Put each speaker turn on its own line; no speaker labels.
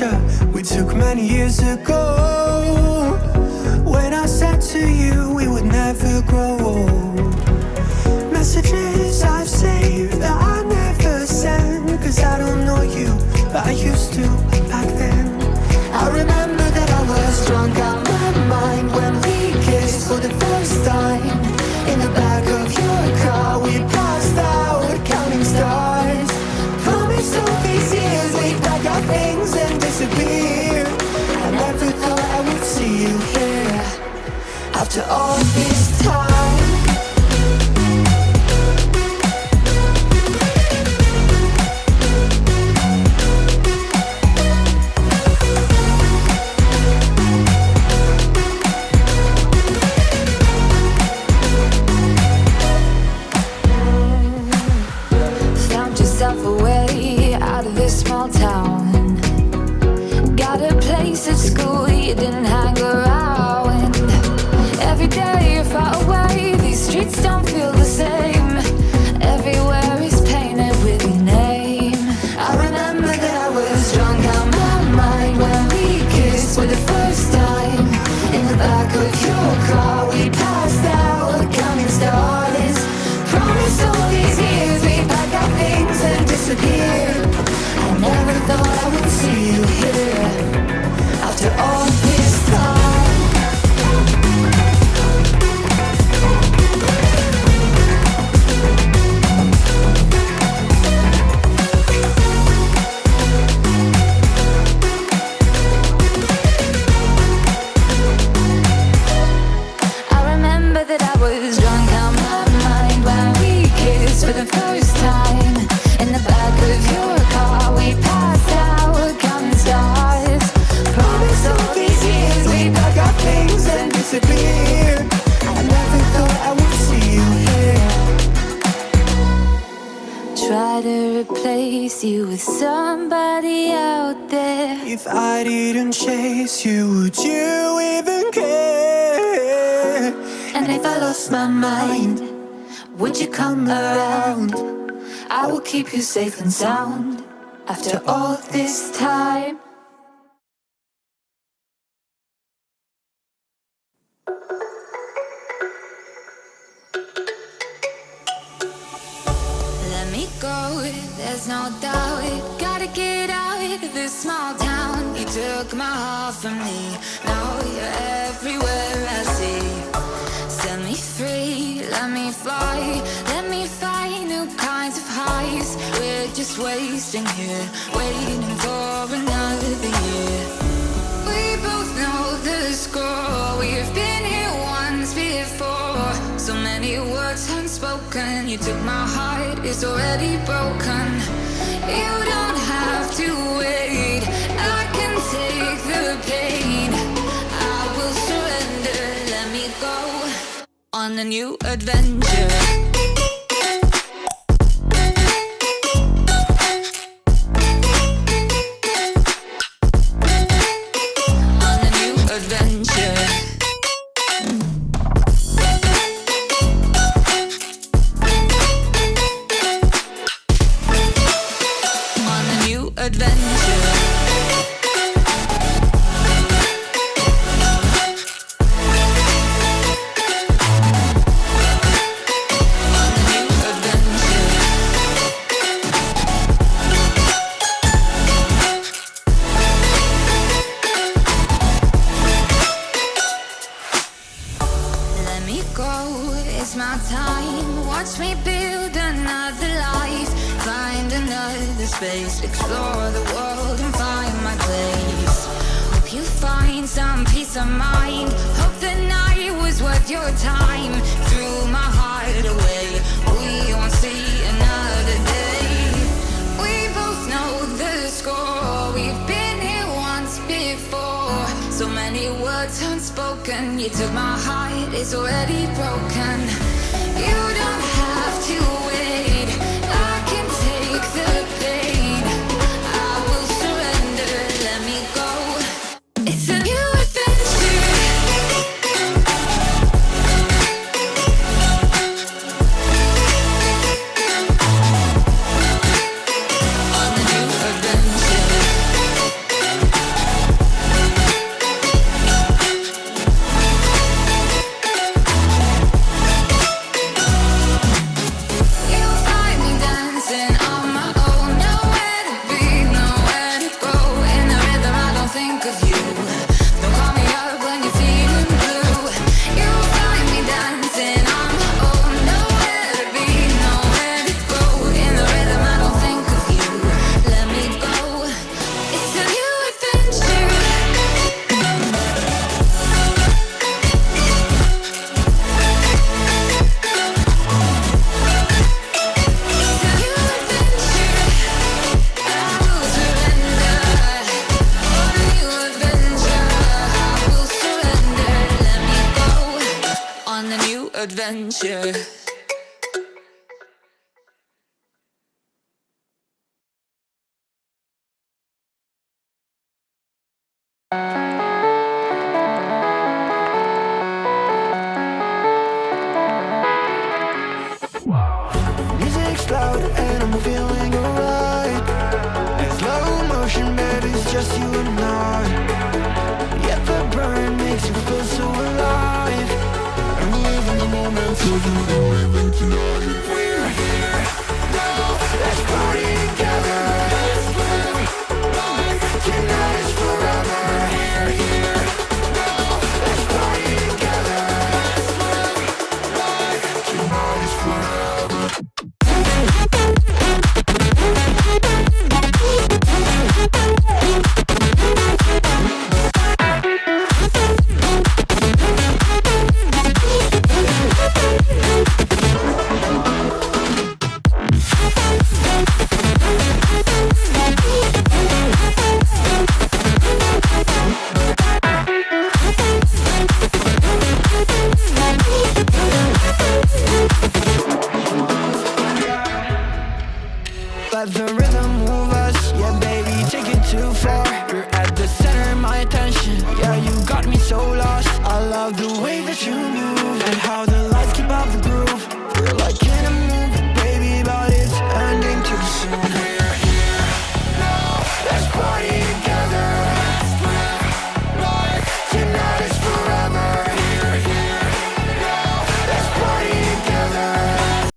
picture we took many years ago, when I said to you we would never grow old. Messages I've saved that I never send, cause I don't know you, but I used to back then. I remember that I was drunk out my mind when we kissed for the first time. In the back of your car we passed out counting stars. Promised all these years we'd pack our things and disappear. I never thought I would see you here after all this time.
Away out of this small town, got a place at school you didn't hang around. Every day you're far away, these streets don't feel the same. Everywhere is painted with your name. I remember that I was drunk out my mind when we kissed for the first time. In the back of your car we passed out counting stars. Promised all these years we'd pack our things and disappear. I never thought I would see you here after all this time. I remember that I was drunk out my mind when we kissed for the first time. In the back of your car we passed out counting stars. Promised all these years we'd pack our things and disappear. I never thought I would see you here. Try to replace you with somebody out there.
If I didn't chase you, would you even care?
And if I lost my mind, would you come around? I will keep you safe and sound after all this time. Let me go, there's no doubt. Gotta get out of this small town. You took my heart from me, now you're everywhere I see. Set me free, let me fly, let me find new kinds of highs. We're just wasting here, waiting for another year. We both know the score, we've been here once before. So many words unspoken, you took my heart, it's already broken. You don't have to wait, I can take the pain. I will surrender, let me go on a new adventure. Explore the world and find my place. Hope you find some peace of mind. Hope the night was worth your time. Threw my heart away, we won't see another day. We both know the score, we've been here once before. So many words unspoken, you took my heart, it's already broken. You don't have to wait, I can take the pain. adventure.
Music's loud and I'm feeling alright. In slow motion, baby, it's just you and I. Yet the burn makes you feel so alive. And live in the moment till you know living tonight. We're here now, let's party together. Let's live life, tonight is forever. We're here now, let's party together. Let's live life, tonight is forever. Let the rhythm